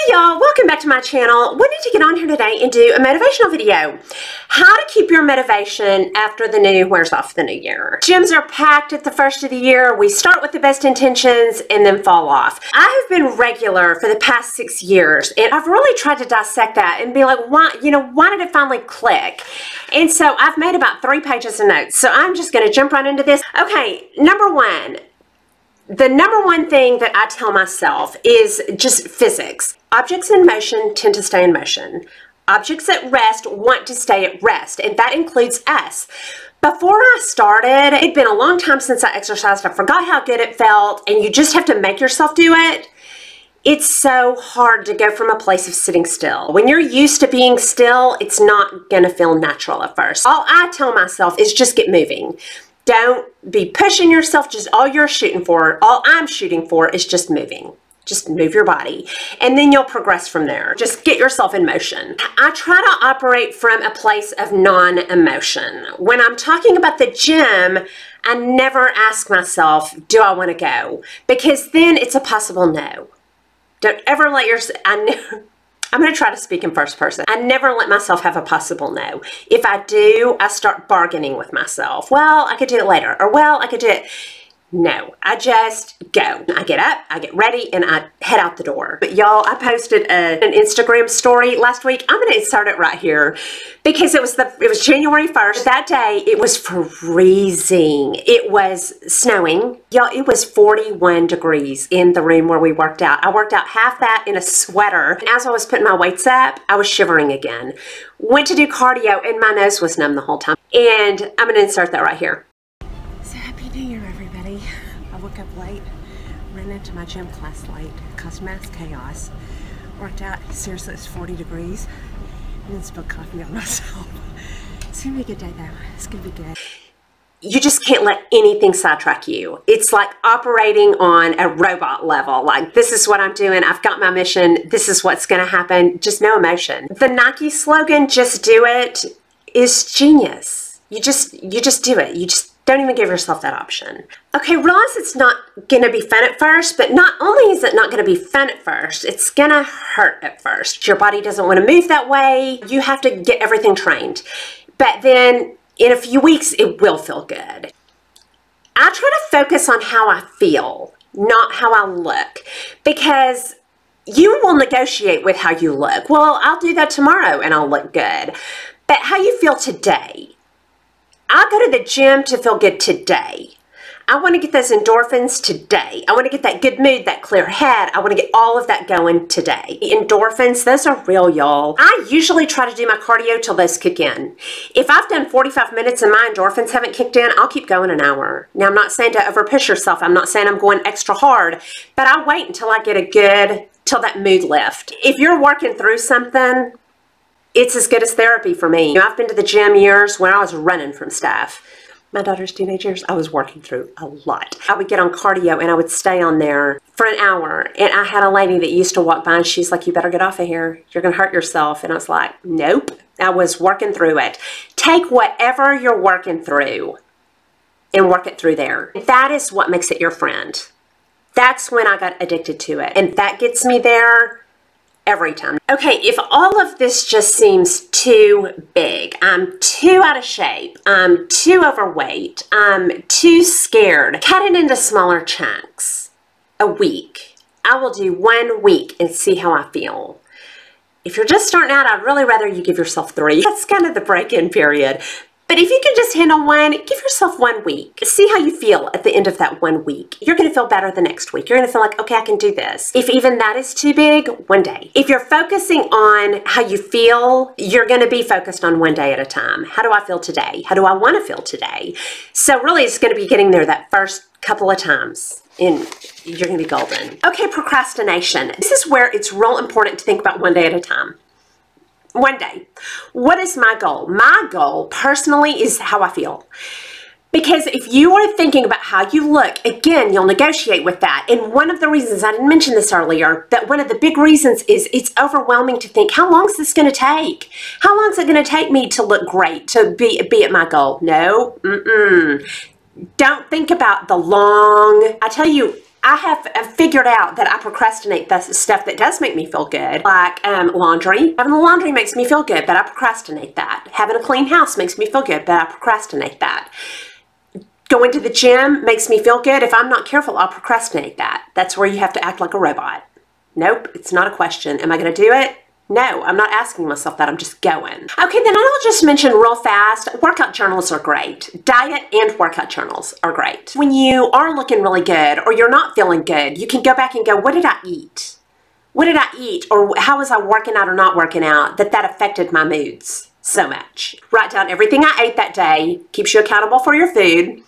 Hey y'all, welcome back to my channel. Wanted to get on here today and do a motivational video. How to keep your motivation after the new year wears off the new year. Gyms are packed at the first of the year. We start with the best intentions and then fall off. I have been regular for the past 6 years and I've really tried to dissect that and be like, why did it finally click? And so I've made about 3 pages of notes. So I'm just gonna jump right into this. Okay, number one. The number one thing that I tell myself is just physics. Objects in motion tend to stay in motion. Objects at rest want to stay at rest, and that includes us. Before I started, it'd been a long time since I exercised. I forgot how good it felt, and you just have to make yourself do it. It's so hard to go from a place of sitting still. When you're used to being still, it's not gonna feel natural at first. All I tell myself is just get moving. Don't be pushing yourself, just all you're shooting for, all I'm shooting for is just moving. Just move your body and then you'll progress from there. Just get yourself in motion. I try to operate from a place of non-emotion. When I'm talking about the gym, I never ask myself, do I want to go? Because then it's a possible no. Don't ever let yourself, I'm going to try to speak in first person. I never let myself have a possible no. If I do, I start bargaining with myself. Well, I could do it later. Or, well, I could do it. No, I just go. I get up, I get ready, and I head out the door. But y'all, I posted an Instagram story last week. I'm going to insert it right here because it was January 1st. That day, it was freezing. It was snowing. Y'all, it was 41 degrees in the room where we worked out. I worked out half that in a sweater. And as I was putting my weights up, I was shivering again. Went to do cardio, and my nose was numb the whole time. And I'm going to insert that right here. New Year, everybody. I woke up late, ran into my gym class late, caused mass chaos, worked out, seriously it's 40 degrees, and then spilled coffee on myself. It's gonna be a good day though, it's gonna be good. You just can't let anything sidetrack you. It's like operating on a robot level, like this is what I'm doing, I've got my mission, this is what's gonna happen, just no emotion. The Nike slogan, just do it, is genius. You just do it, you just don't even give yourself that option. Okay, realize it's not gonna be fun at first, but not only is it not gonna be fun at first, it's gonna hurt at first. Your body doesn't wanna move that way. You have to get everything trained. But then in a few weeks, it will feel good. I try to focus on how I feel, not how I look, because you will negotiate with how you look. Well, I'll do that tomorrow and I'll look good. But how you feel today. I go to the gym to feel good today. I want to get those endorphins today. I want to get that good mood, that clear head. I want to get all of that going today. Endorphins, those are real, y'all. I usually try to do my cardio till those kick in. If I've done 45 minutes and my endorphins haven't kicked in, I'll keep going an hour. Now, I'm not saying to overpush yourself. I'm not saying I'm going extra hard, but I wait until I get till that mood lift. If you're working through something, it's as good as therapy for me. I've been to the gym years when I was running from stuff. My daughter's teenage years, I was working through a lot. I would get on cardio and I would stay on there for an hour. And I had a lady that used to walk by and she's like, you better get off of here. You're gonna hurt yourself. And I was like, nope. I was working through it. Take whatever you're working through and work it through there. That is what makes it your friend. That's when I got addicted to it. And that gets me there every time. Okay, if all of this just seems too big, I'm too out of shape, I'm too overweight, I'm too scared, cut it into smaller chunks. A week. I will do 1 week and see how I feel. If you're just starting out, I'd really rather you give yourself 3. That's kind of the break-in period. But if you can just handle 1, give yourself 1 week. See how you feel at the end of that 1 week. You're gonna feel better the next week. You're gonna feel like, okay, I can do this. If even that is too big, 1 day. If you're focusing on how you feel, you're gonna be focused on 1 day at a time. How do I feel today? How do I wanna feel today? So really it's gonna be getting there that first couple of times and you're gonna be golden. Okay, procrastination. This is where it's real important to think about 1 day at a time. 1 day. What is my goal? My goal personally is how I feel. Because if you are thinking about how you look, again, you'll negotiate with that. And one of the reasons, I didn't mention this earlier, but one of the big reasons is it's overwhelming to think, how long is this going to take? How long is it going to take me to look great, to be at my goal? No, don't think about the long, I tell you, I have figured out that I procrastinate the stuff that does make me feel good, like laundry. Having the laundry makes me feel good, but I procrastinate that. Having a clean house makes me feel good, but I procrastinate that. Going to the gym makes me feel good. If I'm not careful, I'll procrastinate that. That's where you have to act like a robot. Nope, it's not a question. Am I going to do it? No, I'm not asking myself that. I'm just going. Okay, then I'll just mention real fast, workout journals are great. Diet and workout journals are great. When you are looking really good or you're not feeling good, you can go back and go, what did I eat? What did I eat? Or how was I working out or not working out that affected my moods so much? Write down everything I ate that day, keeps you accountable for your food,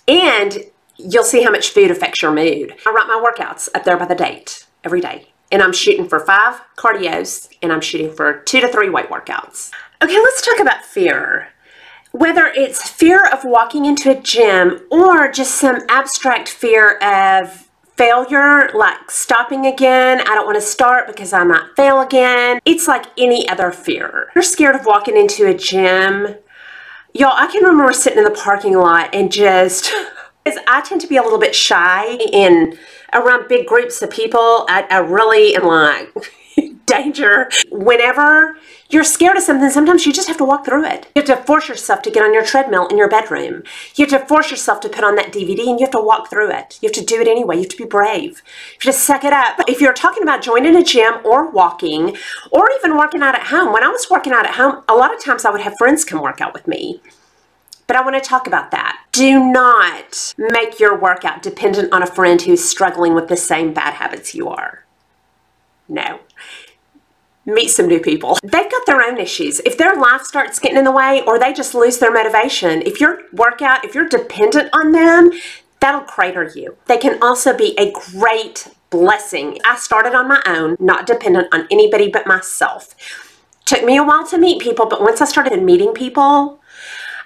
and you'll see how much food affects your mood. I write my workouts up there by the date every day. And I'm shooting for 5 cardios, and I'm shooting for 2 to 3 weight workouts. Okay, let's talk about fear. Whether it's fear of walking into a gym or just some abstract fear of failure, like stopping again. I don't want to start because I might fail again. It's like any other fear. You're scared of walking into a gym. Y'all, I can remember sitting in the parking lot and just... I tend to be a little bit shy and around big groups of people. I really am like danger. Whenever you're scared of something, sometimes you just have to walk through it. You have to force yourself to get on your treadmill in your bedroom. You have to force yourself to put on that DVD and you have to walk through it. You have to do it anyway. You have to be brave. You have to suck it up. If you're talking about joining a gym or walking or even working out at home, when I was working out at home, a lot of times I would have friends come work out with me. But I want to talk about that. Do not make your workout dependent on a friend who's struggling with the same bad habits you are. No. Meet some new people. They've got their own issues. If their life starts getting in the way or they just lose their motivation, if your workout, if you're dependent on them, that'll crater you. They can also be a great blessing. I started on my own, not dependent on anybody but myself. Took me a while to meet people, but once I started meeting people,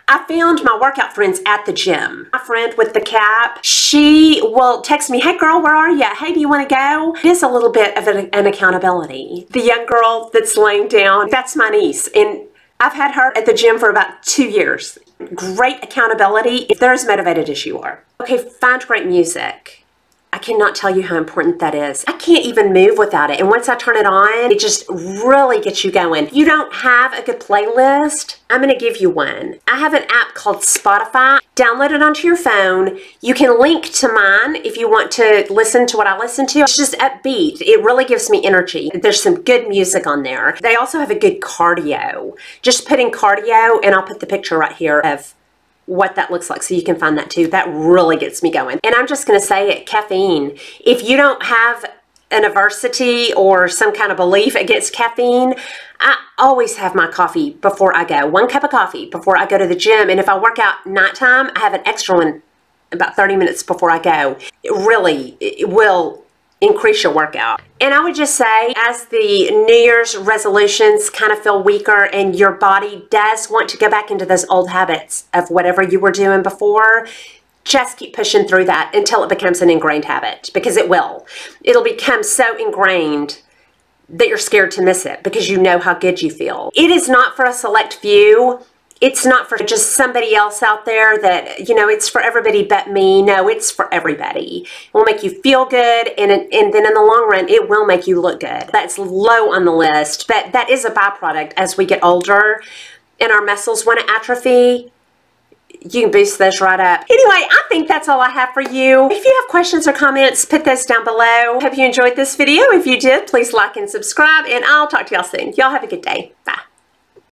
I found my workout friends at the gym. My friend with the cap, she will text me, hey girl, where are you? Hey, do you want to go? It is a little bit of an accountability. The young girl that's laying down, that's my niece. And I've had her at the gym for about 2 years. Great accountability if they're as motivated as you are. Okay, find great music. I cannot tell you how important that is. I can't even move without it. And once I turn it on, it just really gets you going. If you don't have a good playlist, I'm going to give you one. I have an app called Spotify. Download it onto your phone. You can link to mine if you want to listen to what I listen to. It's just upbeat. It really gives me energy. There's some good music on there. They also have a good cardio. Just put in cardio, and I'll put the picture right here of what that looks like so you can find that too. That really gets me going. And I'm just going to say it, caffeine. If you don't have an adversity or some kind of belief against caffeine, I always have my coffee before I go. 1 cup of coffee before I go to the gym. And if I work out nighttime, I have an extra one about 30 minutes before I go. It will increase your workout. And I would just say, as the New Year's resolutions kind of feel weaker and your body does want to go back into those old habits of whatever you were doing before, just keep pushing through that until it becomes an ingrained habit, because it will. It'll become so ingrained that you're scared to miss it because you know how good you feel. It is not for a select few. It's not for just somebody else out there that, you know, it's for everybody but me. No, it's for everybody. It will make you feel good, and then in the long run, it will make you look good. That's low on the list, but that is a byproduct as we get older and our muscles want to atrophy. You can boost those right up. Anyway, I think that's all I have for you. If you have questions or comments, put those down below. Hope you enjoyed this video. If you did, please like and subscribe, and I'll talk to y'all soon. Y'all have a good day. Bye.